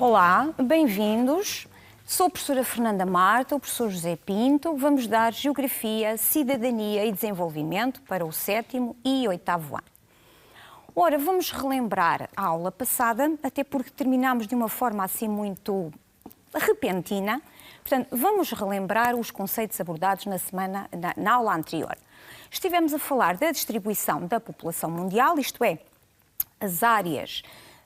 Olá, bem-vindos. Sou a professora Fernanda Marta, o professor José Pinto. Vamos dar Geografia, Cidadania e Desenvolvimento para o 7º e 8º ano. Ora, vamos relembrar a aula passada, até porque terminámos de uma forma assim muito repentina. Portanto, vamos relembrar os conceitos abordados na aula anterior. Estivemos a falar da distribuição da população mundial, isto é, as áreas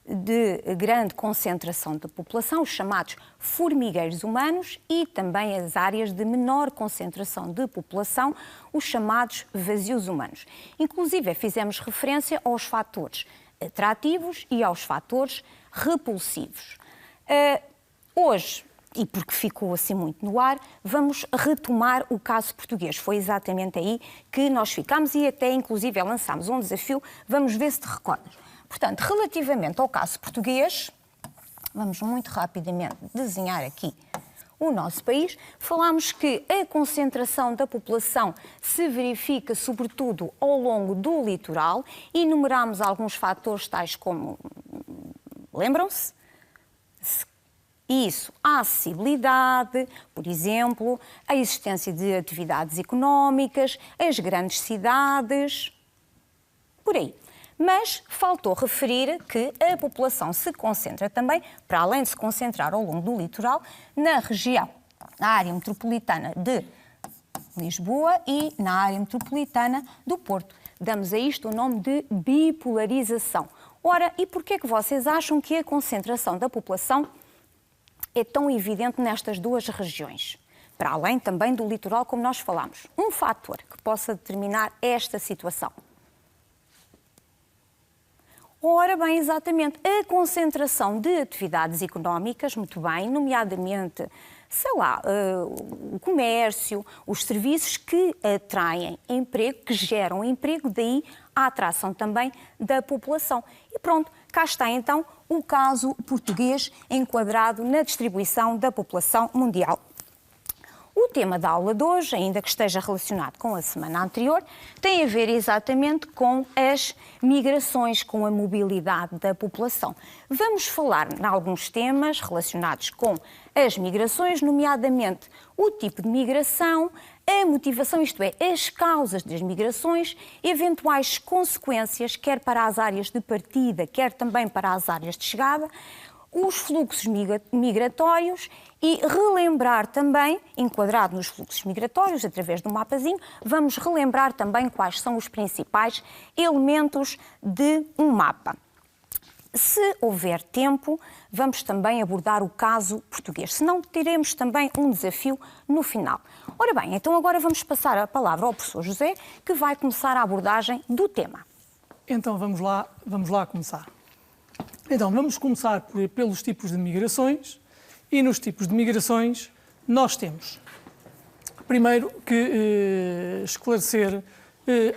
de grande concentração de população, os chamados formigueiros humanos, e também as áreas de menor concentração de população, os chamados vazios humanos. Inclusive, fizemos referência aos fatores atrativos e aos fatores repulsivos. Hoje, e porque ficou assim muito no ar, vamos retomar o caso português. Foi exatamente aí que nós ficámos e até, inclusive, lançámos um desafio. Vamos ver se te recordas. Portanto, relativamente ao caso português, vamos muito rapidamente desenhar aqui o nosso país. Falámos que a concentração da população se verifica sobretudo ao longo do litoral e enumerámos alguns fatores tais como, lembram-se? Isso, a acessibilidade, por exemplo, a existência de atividades económicas, as grandes cidades, por aí. Mas faltou referir que a população se concentra também, para além de se concentrar ao longo do litoral, na região, na área metropolitana de Lisboa e na área metropolitana do Porto. Damos a isto o nome de bipolarização. Ora, e porquê é que vocês acham que a concentração da população é tão evidente nestas duas regiões? Para além também do litoral, como nós falámos. Um fator que possa determinar esta situação. Ora bem, exatamente, a concentração de atividades económicas, muito bem, nomeadamente, sei lá, o comércio, os serviços que atraem emprego, que geram emprego, daí a atração também da população. E pronto, cá está então o caso português enquadrado na distribuição da população mundial. O tema da aula de hoje, ainda que esteja relacionado com a semana anterior, tem a ver exatamente com as migrações, com a mobilidade da população. Vamos falar em alguns temas relacionados com as migrações, nomeadamente o tipo de migração, a motivação, isto é, as causas das migrações, eventuais consequências, quer para as áreas de partida, quer também para as áreas de chegada, os fluxos migratórios e relembrar também, enquadrado nos fluxos migratórios, através do mapazinho, vamos relembrar também quais são os principais elementos de um mapa. Se houver tempo, vamos também abordar o caso português, senão teremos também um desafio no final. Ora bem, então agora vamos passar a palavra ao professor José, que vai começar a abordagem do tema. Então vamos lá começar. Então, vamos começar pelos tipos de migrações, e nos tipos de migrações nós temos, primeiro, que esclarecer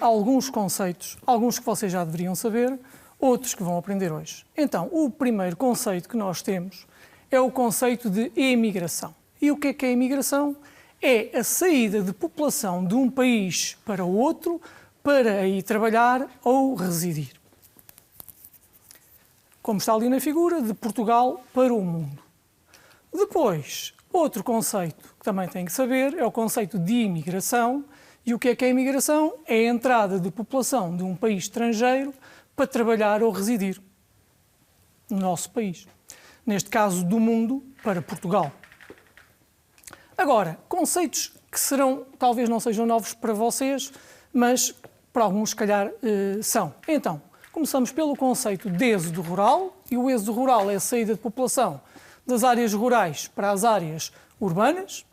alguns conceitos, alguns que vocês já deveriam saber, outros que vão aprender hoje. Então, o primeiro conceito que nós temos é o conceito de emigração. E o que é a emigração? É a saída de população de um país para o outro para ir trabalhar ou residir. Como está ali na figura, de Portugal para o mundo. Depois, outro conceito que também tem que saber é o conceito de imigração. E o que é a imigração? É a entrada de população de um país estrangeiro para trabalhar ou residir no nosso país. Neste caso, do mundo para Portugal. Agora, conceitos que talvez não sejam novos para vocês, mas para alguns, se calhar, são. Então, começamos pelo conceito de êxodo rural, e o êxodo rural é a saída de população das áreas rurais para as áreas urbanas.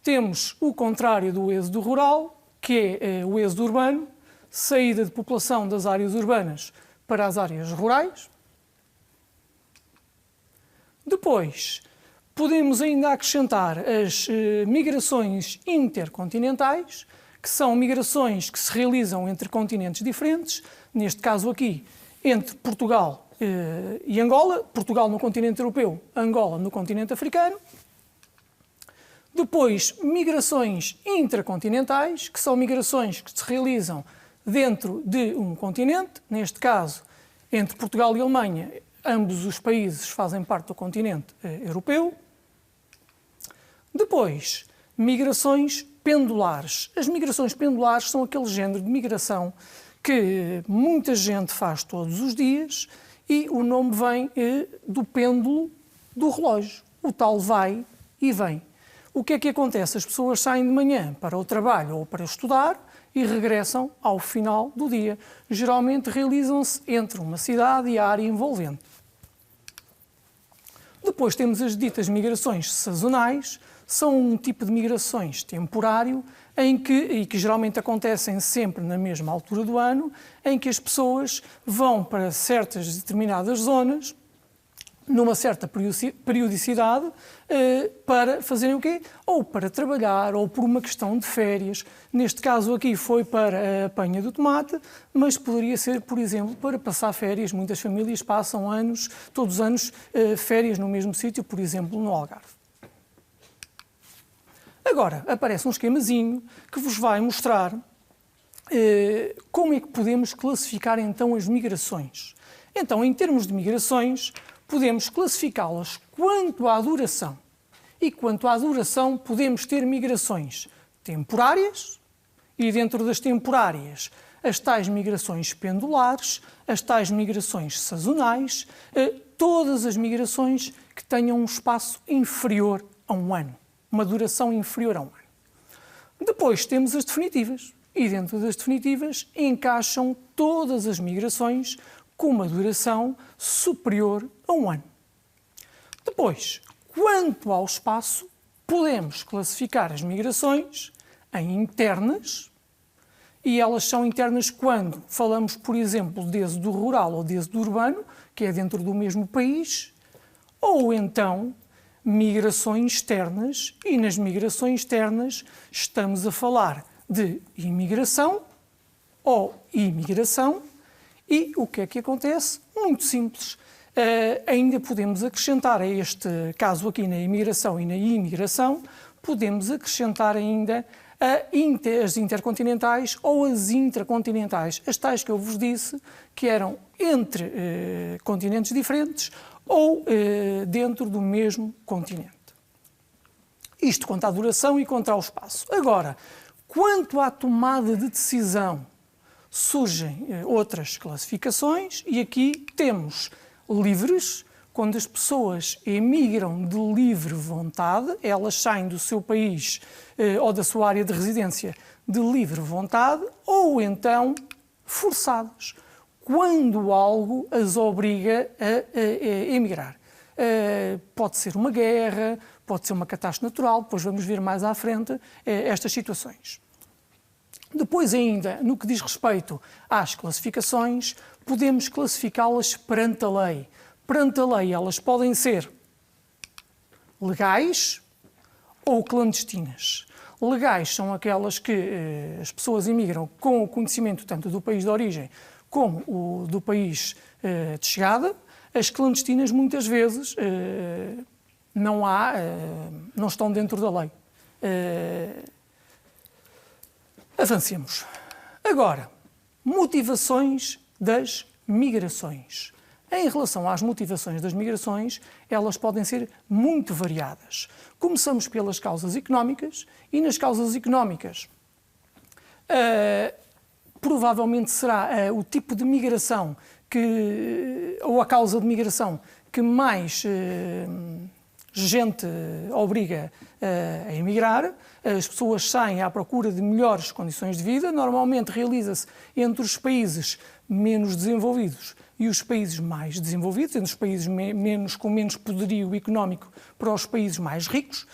Temos o contrário do êxodo rural, que é o êxodo urbano, saída de população das áreas urbanas para as áreas rurais. Depois, podemos ainda acrescentar as migrações intercontinentais, que são migrações que se realizam entre continentes diferentes, neste caso aqui, entre Portugal e Angola, Portugal no continente europeu, Angola no continente africano. Depois, migrações intracontinentais, que são migrações que se realizam dentro de um continente, neste caso, entre Portugal e Alemanha, ambos os países fazem parte do continente europeu. Depois, migrações pendulares. As migrações pendulares são aquele género de migração que muita gente faz todos os dias e o nome vem do pêndulo do relógio. O tal vai e vem. O que é que acontece? As pessoas saem de manhã para o trabalho ou para estudar e regressam ao final do dia. Geralmente realizam-se entre uma cidade e a área envolvente. Depois temos as ditas migrações sazonais. São um tipo de migrações temporário e que geralmente acontecem sempre na mesma altura do ano, em que as pessoas vão para certas determinadas zonas numa certa periodicidade para fazerem o quê? Ou para trabalhar, ou por uma questão de férias. Neste caso aqui foi para a apanha do tomate, mas poderia ser, por exemplo, para passar férias. Muitas famílias passam todos os anos, férias no mesmo sítio, por exemplo, no Algarve. Agora, aparece um esquemazinho que vos vai mostrar como é que podemos classificar então as migrações. Então, em termos de migrações, podemos classificá-las quanto à duração. E quanto à duração, podemos ter migrações temporárias e, dentro das temporárias, as tais migrações pendulares, as tais migrações sazonais, todas as migrações que tenham um espaço inferior a um ano, uma duração inferior a um ano. Depois temos as definitivas. E dentro das definitivas encaixam todas as migrações com uma duração superior a um ano. Depois, quanto ao espaço, podemos classificar as migrações em internas, e elas são internas quando falamos, por exemplo, desde do rural ou desde do urbano, que é dentro do mesmo país, ou então migrações externas, e nas migrações externas estamos a falar de imigração ou imigração. E o que é que acontece? Muito simples. Ainda podemos acrescentar a este caso aqui na imigração e na imigração, podemos acrescentar ainda as intercontinentais ou as intracontinentais, as tais que eu vos disse, que eram entre continentes diferentes ou dentro do mesmo continente. Isto quanto à duração e quanto ao espaço. Agora, quanto à tomada de decisão, surgem outras classificações e aqui temos livres, quando as pessoas emigram de livre vontade, elas saem do seu país ou da sua área de residência de livre vontade, ou então forçadas, quando algo as obriga a emigrar. Pode ser uma guerra, pode ser uma catástrofe natural, depois vamos ver mais à frente estas situações. Depois ainda, no que diz respeito às classificações, podemos classificá-las perante a lei. Perante a lei, elas podem ser legais ou clandestinas. Legais são aquelas que as pessoas imigram com o conhecimento tanto do país de origem como do país de chegada. As clandestinas, muitas vezes, não estão dentro da lei. Avancemos. Agora, motivações das migrações. Em relação às motivações das migrações, elas podem ser muito variadas. Começamos pelas causas económicas e nas causas económicas provavelmente será o tipo de migração ou a causa de migração que mais gente obriga a emigrar. As pessoas saem à procura de melhores condições de vida. Normalmente realiza-se entre os países menos desenvolvidos e os países mais desenvolvidos, entre os países com menos poderio económico para os países mais ricos.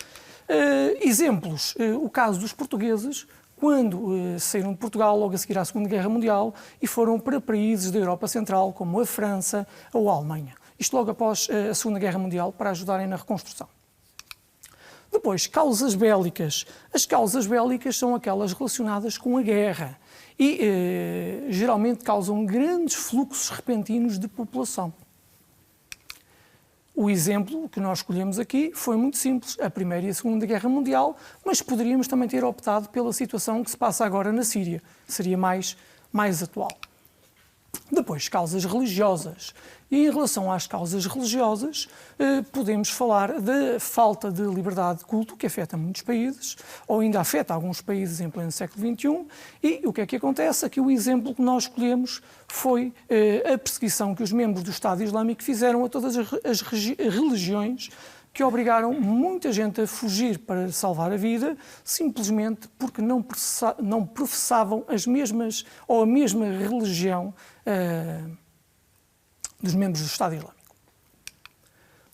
Exemplos, o caso dos portugueses, quando saíram de Portugal logo a seguir à Segunda Guerra Mundial e foram para países da Europa Central, como a França ou a Alemanha. Isto logo após a Segunda Guerra Mundial, para ajudarem na reconstrução. Depois, causas bélicas. As causas bélicas são aquelas relacionadas com a guerra e geralmente causam grandes fluxos repentinos de população. O exemplo que nós escolhemos aqui foi muito simples, a Primeira e a Segunda Guerra Mundial, mas poderíamos também ter optado pela situação que se passa agora na Síria. Seria mais atual. Depois, causas religiosas. E em relação às causas religiosas, podemos falar da falta de liberdade de culto, que afeta muitos países, ou ainda afeta alguns países em pleno século XXI. E o que é que acontece? Aqui o exemplo que nós escolhemos foi a perseguição que os membros do Estado Islâmico fizeram a todas as religiões, que obrigaram muita gente a fugir para salvar a vida, simplesmente porque não professavam as mesmas ou a mesma religião dos membros do Estado Islâmico.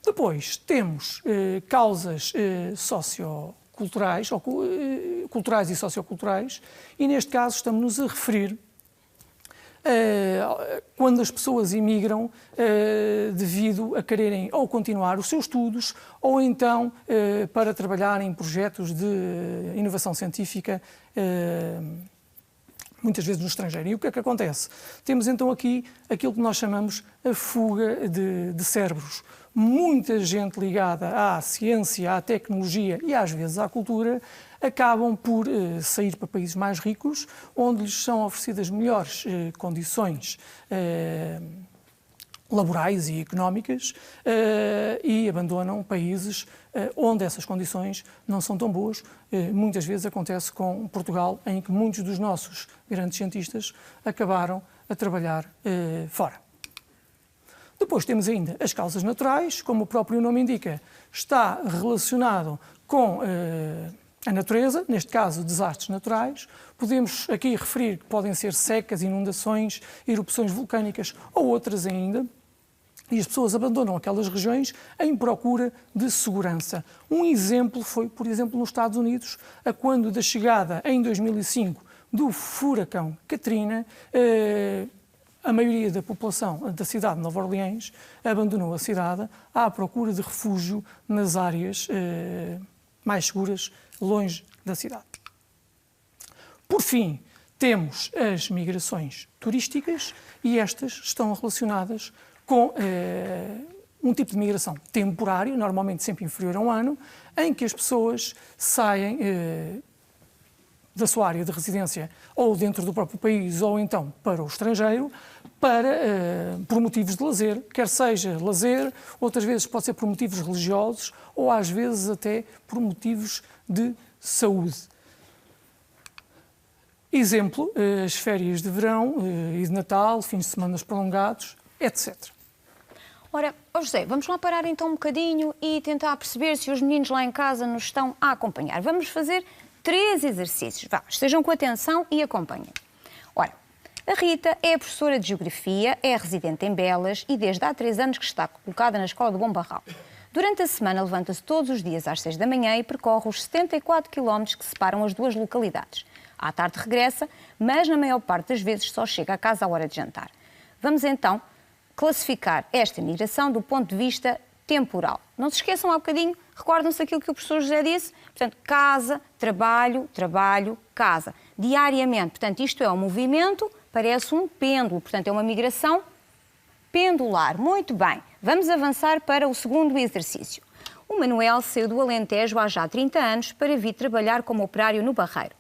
Depois temos causas socioculturais, ou culturais e socioculturais, e neste caso estamos-nos a referir quando as pessoas imigram devido a quererem ou continuar os seus estudos ou então para trabalhar em projetos de inovação científica, muitas vezes no estrangeiro. E o que é que acontece? Temos então aqui aquilo que nós chamamos a fuga de cérebros. Muita gente ligada à ciência, à tecnologia e às vezes à cultura acabam por sair para países mais ricos, onde lhes são oferecidas melhores condições laborais e económicas e abandonam países onde essas condições não são tão boas. Muitas vezes acontece com Portugal, em que muitos dos nossos grandes cientistas acabaram a trabalhar fora. Depois temos ainda as causas naturais, como o próprio nome indica, está relacionado com a natureza, neste caso desastres naturais. Podemos aqui referir que podem ser secas, inundações, erupções vulcânicas ou outras ainda. E as pessoas abandonam aquelas regiões em procura de segurança. Um exemplo foi, por exemplo, nos Estados Unidos, a quando da chegada em 2005 do furacão Katrina, a maioria da população da cidade de Nova Orleans abandonou a cidade à procura de refúgio nas áreas mais seguras, longe da cidade. Por fim, temos as migrações turísticas e estas estão relacionadas com um tipo de migração temporário, normalmente sempre inferior a um ano, em que as pessoas saem da sua área de residência ou dentro do próprio país ou então para o estrangeiro por motivos de lazer, quer seja lazer, outras vezes pode ser por motivos religiosos ou às vezes até por motivos de saúde. Exemplo, as férias de verão e de Natal, fins de semana prolongados, etc. Ora, José, vamos lá parar então um bocadinho e tentar perceber se os meninos lá em casa nos estão a acompanhar. Vamos fazer 3 exercícios. Vá, estejam com atenção e acompanhem. Ora, a Rita é professora de Geografia, é residente em Belas e desde há 3 anos que está colocada na Escola do Bom Barral. Durante a semana levanta-se todos os dias às 6 da manhã e percorre os 74 km que separam as duas localidades. À tarde regressa, mas na maior parte das vezes só chega a casa à hora de jantar. Vamos então classificar esta migração do ponto de vista temporal. Não se esqueçam há bocadinho, recordam-se aquilo que o professor José disse, portanto, casa, trabalho, trabalho, casa. Diariamente, portanto, isto é um movimento, parece um pêndulo, portanto, é uma migração pendular. Muito bem, vamos avançar para o segundo exercício. O Manuel saiu do Alentejo há já 30 anos para vir trabalhar como operário no Barreiro.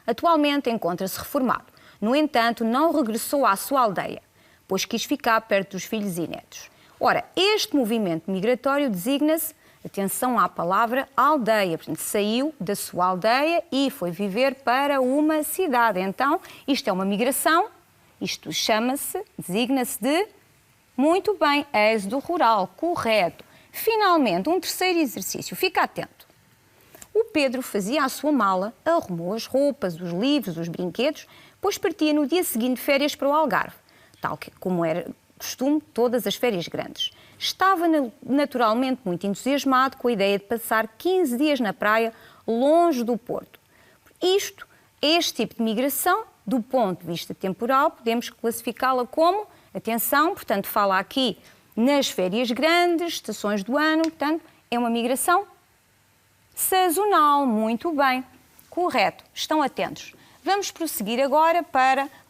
Atualmente encontra-se reformado. No entanto, não regressou à sua aldeia, pois quis ficar perto dos filhos e netos. Ora, este movimento migratório designa-se, atenção à palavra, aldeia. Portanto, saiu da sua aldeia e foi viver para uma cidade. Então, isto é uma migração, isto chama-se, designa-se de, muito bem, êxodo rural, correto. Finalmente, um terceiro exercício, fica atento. O Pedro fazia a sua mala, arrumou as roupas, os livros, os brinquedos, pois partia no dia seguinte de férias para o Algarve, tal como era costume todas as férias grandes. Estava naturalmente muito entusiasmado com a ideia de passar 15 dias na praia, longe do Porto. Este tipo de migração, do ponto de vista temporal, podemos classificá-la como, atenção, portanto, fala aqui nas férias grandes, estações do ano, portanto, é uma migração sazonal. Muito bem, correto, estão atentos. Vamos prosseguir agora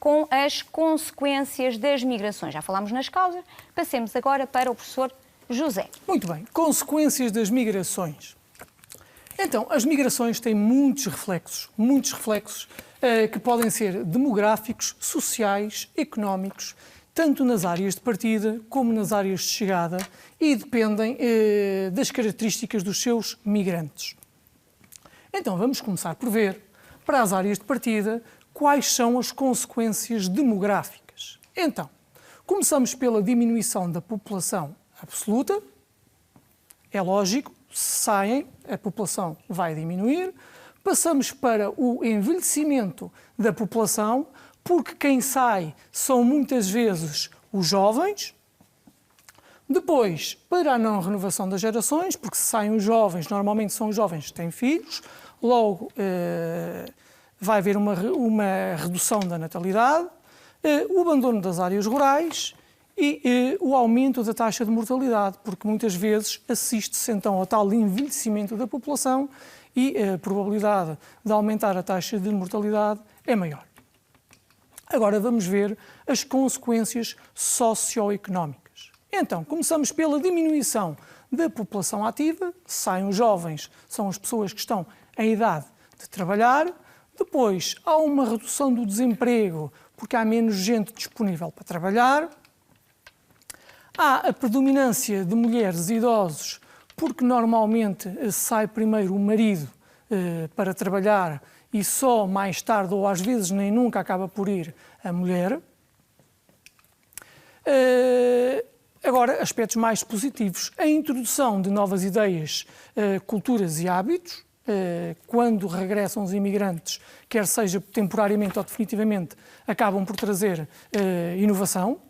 com as consequências das migrações. Já falámos nas causas, passemos agora para o professor José. Muito bem, consequências das migrações. Então, as migrações têm muitos reflexos que podem ser demográficos, sociais, económicos, tanto nas áreas de partida como nas áreas de chegada, e dependem das características dos seus migrantes. Então, vamos começar por ver, para as áreas de partida, quais são as consequências demográficas. Então, começamos pela diminuição da população absoluta. É lógico, se saem, a população vai diminuir. Passamos para o envelhecimento da população, porque quem sai são muitas vezes os jovens. Depois, para a não renovação das gerações, porque se saem os jovens, normalmente são os jovens que têm filhos, logo vai haver uma redução da natalidade, o abandono das áreas rurais e o aumento da taxa de mortalidade, porque muitas vezes assiste-se então ao tal envelhecimento da população e a probabilidade de aumentar a taxa de mortalidade é maior. Agora vamos ver as consequências socioeconómicas. Então, começamos pela diminuição da população ativa, saem os jovens, são as pessoas que estão em idade de trabalhar. Depois, há uma redução do desemprego, porque há menos gente disponível para trabalhar. Há a predominância de mulheres e idosos, porque normalmente sai primeiro o marido para trabalhar e só mais tarde, ou às vezes nem nunca, acaba por ir a mulher. Agora, aspectos mais positivos. A introdução de novas ideias, culturas e hábitos. Quando regressam os imigrantes, quer seja temporariamente ou definitivamente, acabam por trazer inovação.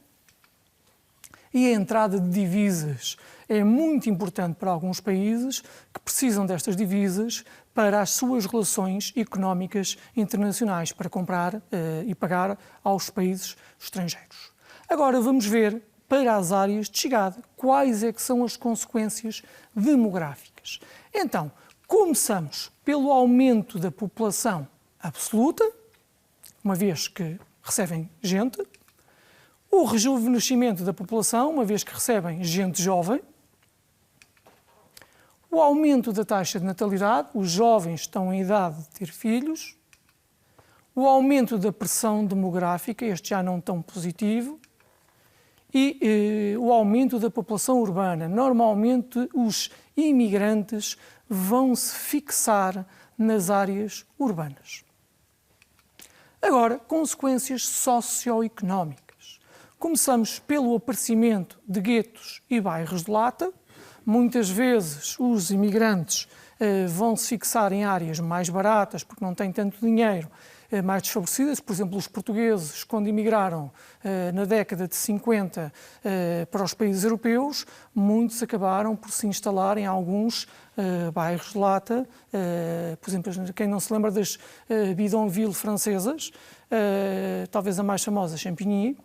E a entrada de divisas é muito importante para alguns países que precisam destas divisas para as suas relações económicas internacionais, para comprar e pagar aos países estrangeiros. Agora vamos ver, para as áreas de chegada, quais é que são as consequências demográficas. Então, começamos pelo aumento da população absoluta, uma vez que recebem gente, o rejuvenescimento da população, uma vez que recebem gente jovem, o aumento da taxa de natalidade, os jovens estão em idade de ter filhos, o aumento da pressão demográfica, este já não tão positivo, e o aumento da população urbana. Normalmente os imigrantes vão se fixar nas áreas urbanas. Agora, consequências socioeconómicas. Começamos pelo aparecimento de guetos e bairros de lata. Muitas vezes os imigrantes vão se fixar em áreas mais baratas, porque não têm tanto dinheiro, mais desfavorecidas. Por exemplo, os portugueses, quando emigraram na década de 50 para os países europeus, muitos acabaram por se instalar em alguns bairros de lata. Por exemplo, quem não se lembra das bidonvilles francesas, talvez a mais famosa, Champigny.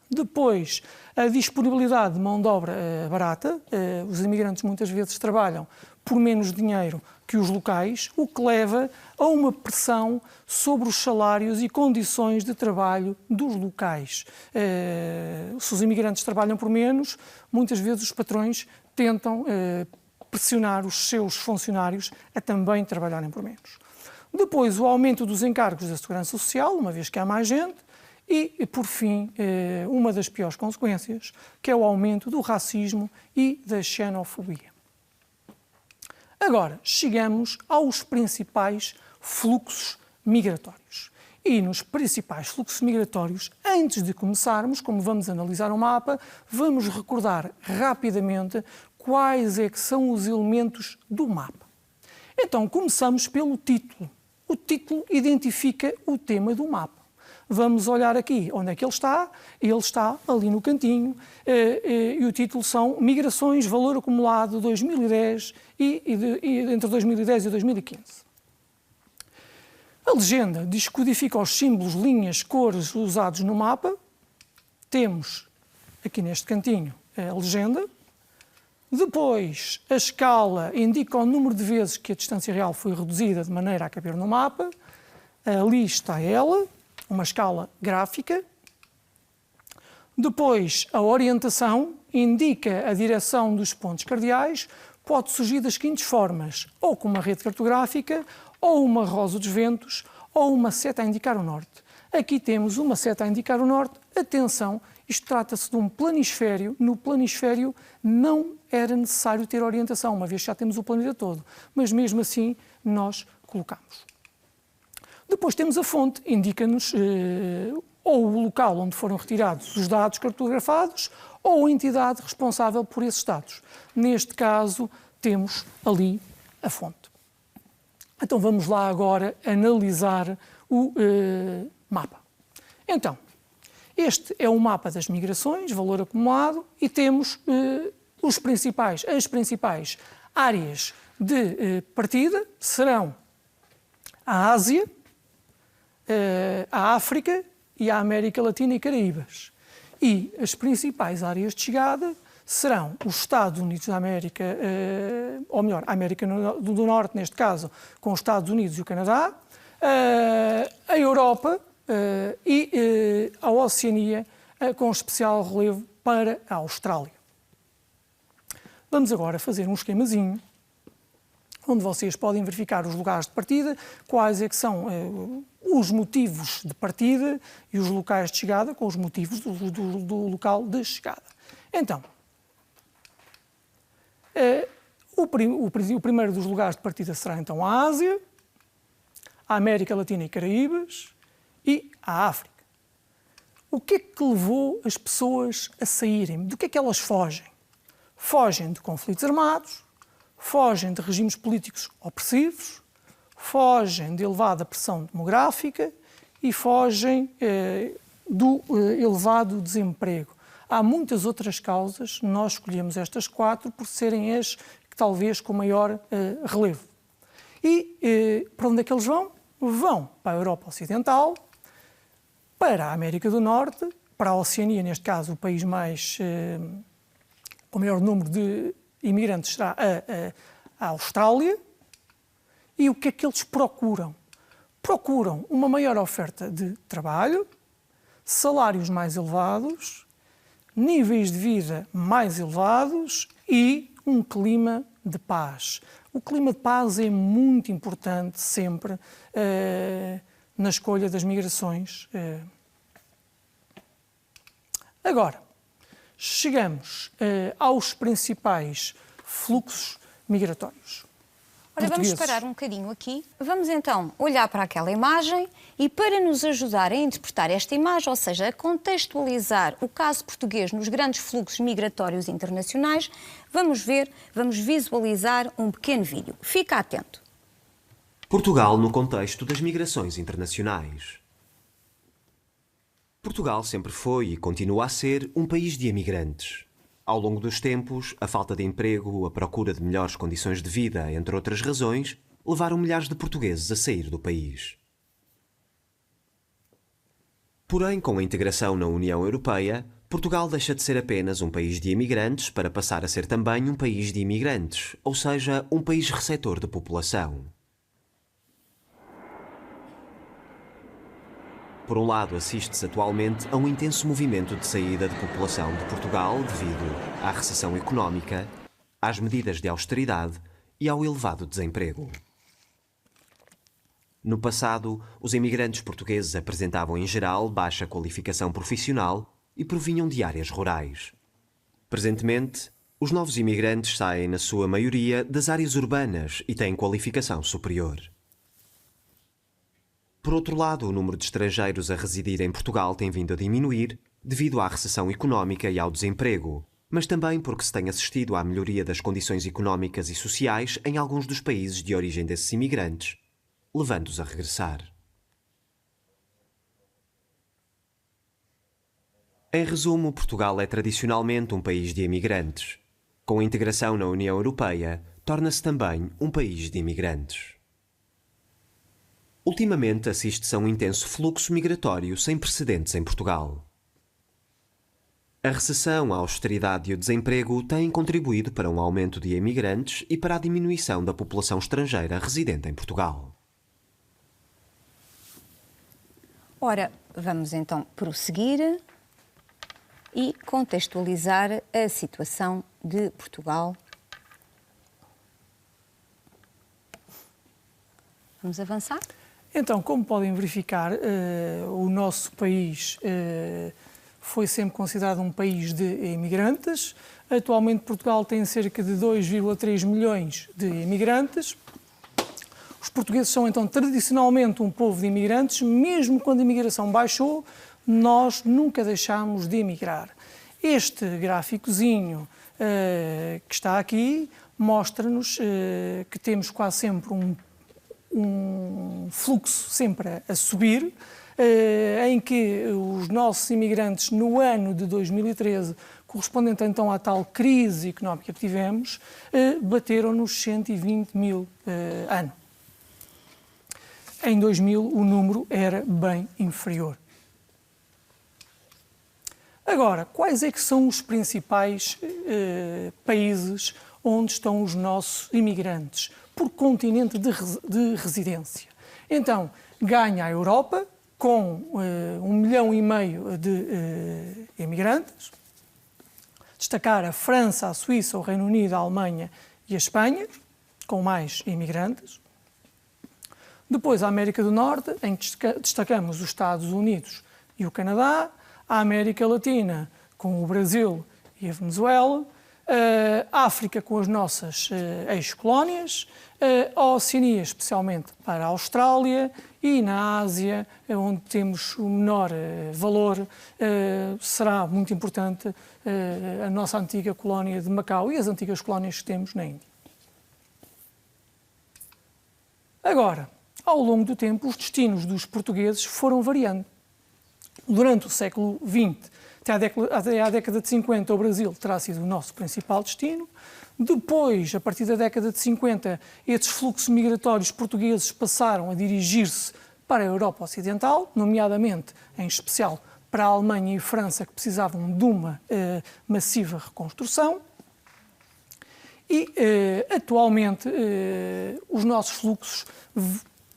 Depois, a disponibilidade de mão de obra barata. Os imigrantes muitas vezes trabalham por menos dinheiro que os locais, o que leva a uma pressão sobre os salários e condições de trabalho dos locais. Se os imigrantes trabalham por menos, muitas vezes os patrões tentam pressionar os seus funcionários a também trabalharem por menos. Depois, o aumento dos encargos da segurança social, uma vez que há mais gente. E, por fim, uma das piores consequências, que é o aumento do racismo e da xenofobia. Agora, chegamos aos principais fluxos migratórios. E nos principais fluxos migratórios, antes de começarmos, como vamos analisar o mapa, vamos recordar rapidamente quais é que são os elementos do mapa. Então, começamos pelo título. O título identifica o tema do mapa. Vamos olhar aqui onde é que ele está ali no cantinho, e o título são Migrações, Valor Acumulado 2010 e entre 2010 e 2015. A legenda descodifica os símbolos, linhas, cores usados no mapa. Temos aqui neste cantinho a legenda. Depois, a escala indica o número de vezes que a distância real foi reduzida de maneira a caber no mapa. Ali está ela. Uma escala gráfica. Depois, a orientação indica a direção dos pontos cardeais. Pode surgir das seguintes formas, ou com uma rede cartográfica, ou uma rosa dos ventos, ou uma seta a indicar o norte. Aqui temos uma seta a indicar o norte. Atenção, isto trata-se de um planisfério. No planisfério não era necessário ter orientação, uma vez que já temos o planeta todo. Mas mesmo assim nós colocamos. Depois temos a fonte, indica-nos ou o local onde foram retirados os dados cartografados ou a entidade responsável por esses dados. Neste caso, temos ali a fonte. Então vamos lá agora analisar o mapa. Então, este é o mapa das migrações, valor acumulado, e temos as principais áreas de partida serão a Ásia, a África e a América Latina e Caraíbas. E as principais áreas de chegada serão os Estados Unidos da América, ou melhor, a América do Norte, neste caso, com os Estados Unidos e o Canadá, a Europa e a Oceania, com especial relevo para a Austrália. Vamos agora fazer um esquemazinho, onde vocês podem verificar os lugares de partida, quais é que são os motivos de partida e os locais de chegada, com os motivos do local de chegada. Então, o primeiro dos lugares de partida será então a Ásia, a América Latina e Caraíbas e a África. O que é que levou as pessoas a saírem? Do que é que elas fogem? Fogem de conflitos armados, fogem de regimes políticos opressivos, fogem de elevada pressão demográfica e fogem do elevado desemprego. Há muitas outras causas, nós escolhemos estas 4 por serem as que talvez com maior relevo. E para onde é que eles vão? Vão para a Europa Ocidental, para a América do Norte, para a Oceania, neste caso o país mais com maior número de imigrantes será a Austrália. E o que é que eles procuram? Procuram uma maior oferta de trabalho, salários mais elevados, níveis de vida mais elevados e um clima de paz. O clima de paz é muito importante sempre na escolha das migrações. Agora, chegamos aos principais fluxos migratórios. Ora, vamos parar um bocadinho aqui. Vamos então olhar para aquela imagem e, para nos ajudar a interpretar esta imagem, ou seja, a contextualizar o caso português nos grandes fluxos migratórios internacionais, vamos visualizar um pequeno vídeo. Fica atento. Portugal no contexto das migrações internacionais. Portugal sempre foi e continua a ser um país de imigrantes. Ao longo dos tempos, a falta de emprego, a procura de melhores condições de vida, entre outras razões, levaram milhares de portugueses a sair do país. Porém, com a integração na União Europeia, Portugal deixa de ser apenas um país de imigrantes para passar a ser também um país de imigrantes, ou seja, um país receptor de população. Por um lado, assiste-se atualmente a um intenso movimento de saída de população de Portugal devido à recessão económica, às medidas de austeridade e ao elevado desemprego. No passado, os imigrantes portugueses apresentavam em geral baixa qualificação profissional e provinham de áreas rurais. Presentemente, os novos imigrantes saem, na sua maioria, das áreas urbanas e têm qualificação superior. Por outro lado, o número de estrangeiros a residir em Portugal tem vindo a diminuir devido à recessão económica e ao desemprego, mas também porque se tem assistido à melhoria das condições económicas e sociais em alguns dos países de origem desses imigrantes, levando-os a regressar. Em resumo, Portugal é tradicionalmente um país de imigrantes. Com a integração na União Europeia, torna-se também um país de imigrantes. Ultimamente assiste-se a um intenso fluxo migratório sem precedentes em Portugal. A recessão, a austeridade e o desemprego têm contribuído para um aumento de imigrantes e para a diminuição da população estrangeira residente em Portugal. Ora, vamos então prosseguir e contextualizar a situação de Portugal. Vamos avançar? Então, como podem verificar, o nosso país foi sempre considerado um país de imigrantes. Atualmente, Portugal tem cerca de 2,3 milhões de imigrantes. Os portugueses são, então, tradicionalmente um povo de imigrantes. Mesmo quando a imigração baixou, nós nunca deixámos de emigrar. Este gráficozinho que está aqui mostra-nos que temos quase sempre um fluxo sempre a subir, em que os nossos imigrantes no ano de 2013, correspondente então à tal crise económica que tivemos, bateram nos 120 mil ano. Em 2000 o número era bem inferior. Agora, quais é que são os principais países onde estão os nossos imigrantes por continente de residência? Então, ganha a Europa, com 1,5 milhão de imigrantes. Destacar a França, a Suíça, o Reino Unido, a Alemanha e a Espanha, com mais imigrantes. Depois a América do Norte, em que destacamos os Estados Unidos e o Canadá. A América Latina, com o Brasil e a Venezuela. A África, com as nossas ex-colónias. A Oceania, especialmente para a Austrália. E na Ásia, onde temos o menor valor, será muito importante a nossa antiga colónia de Macau e as antigas colónias que temos na Índia. Agora, ao longo do tempo, os destinos dos portugueses foram variando. Durante o século XX, até à década de 50, o Brasil terá sido o nosso principal destino. Depois, a partir da década de 50, esses fluxos migratórios portugueses passaram a dirigir-se para a Europa Ocidental, nomeadamente, em especial, para a Alemanha e França, que precisavam de uma massiva reconstrução. E, atualmente, os nossos fluxos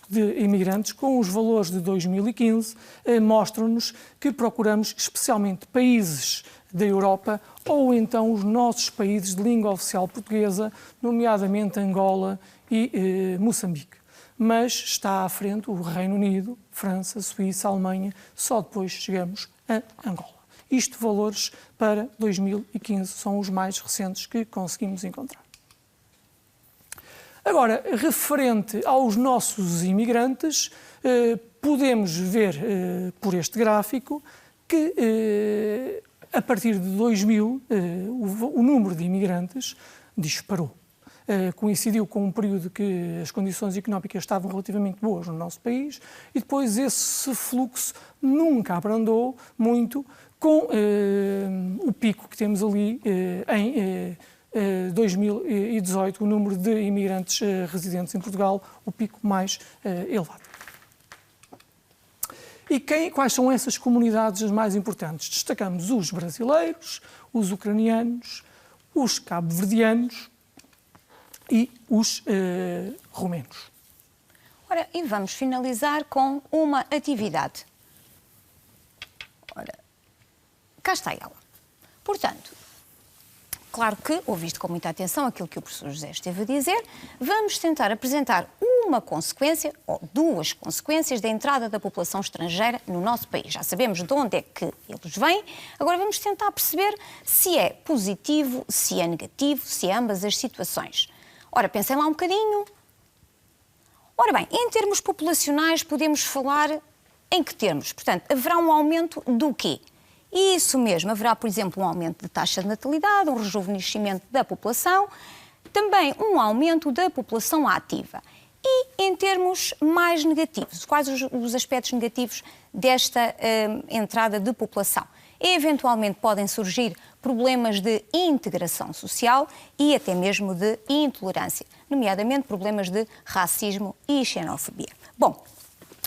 de imigrantes, com os valores de 2015, mostram-nos que procuramos especialmente países da Europa ou então os nossos países de língua oficial portuguesa, nomeadamente Angola e Moçambique. Mas está à frente o Reino Unido, França, Suíça, Alemanha, só depois chegamos a Angola. Isto valores para 2015, são os mais recentes que conseguimos encontrar. Agora, referente aos nossos imigrantes, podemos ver por este gráfico que a partir de 2000 o número de imigrantes disparou. Coincidiu com um período que as condições económicas estavam relativamente boas no nosso país e depois esse fluxo nunca abrandou muito com o pico que temos ali em 2018, o número de imigrantes residentes em Portugal, o pico mais elevado. E quais são essas comunidades as mais importantes? Destacamos os brasileiros, os ucranianos, os cabo-verdianos e os romenos. Ora, e vamos finalizar com uma atividade. Ora, cá está ela. Portanto, claro que ouviste com muita atenção aquilo que o professor José esteve a dizer. Vamos tentar apresentar uma consequência, ou duas consequências, da entrada da população estrangeira no nosso país. Já sabemos de onde é que eles vêm, agora vamos tentar perceber se é positivo, se é negativo, se é ambas as situações. Ora, pensem lá um bocadinho. Ora bem, em termos populacionais podemos falar em que termos? Portanto, haverá um aumento do quê? Isso mesmo, haverá, por exemplo, um aumento da taxa de natalidade, um rejuvenescimento da população, também um aumento da população ativa. E em termos mais negativos, quais os aspectos negativos desta entrada de população? Eventualmente podem surgir problemas de integração social e até mesmo de intolerância, nomeadamente problemas de racismo e xenofobia. Bom,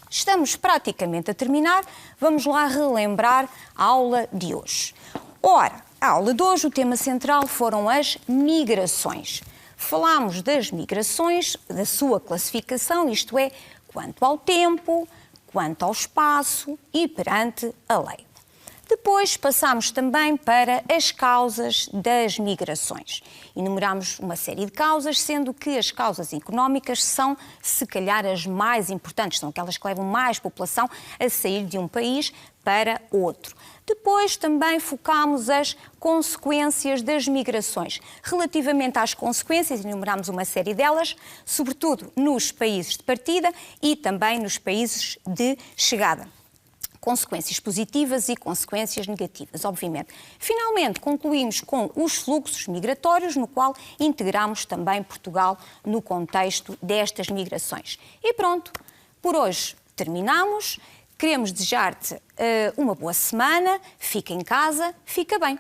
estamos praticamente a terminar, vamos lá relembrar a aula de hoje. Ora, a aula de hoje, o tema central foram as migrações. Falámos das migrações, da sua classificação, isto é, quanto ao tempo, quanto ao espaço e perante a lei. Depois passamos também para as causas das migrações. Enumeramos uma série de causas, sendo que as causas económicas são, se calhar, as mais importantes, são aquelas que levam mais população a sair de um país para outro. Depois também focamos as consequências das migrações. Relativamente às consequências, enumeramos uma série delas, sobretudo nos países de partida e também nos países de chegada. Consequências positivas e consequências negativas, obviamente. Finalmente, concluímos com os fluxos migratórios, no qual integramos também Portugal no contexto destas migrações. E pronto, por hoje terminamos. Queremos desejar-te uma boa semana, fica em casa, fica bem.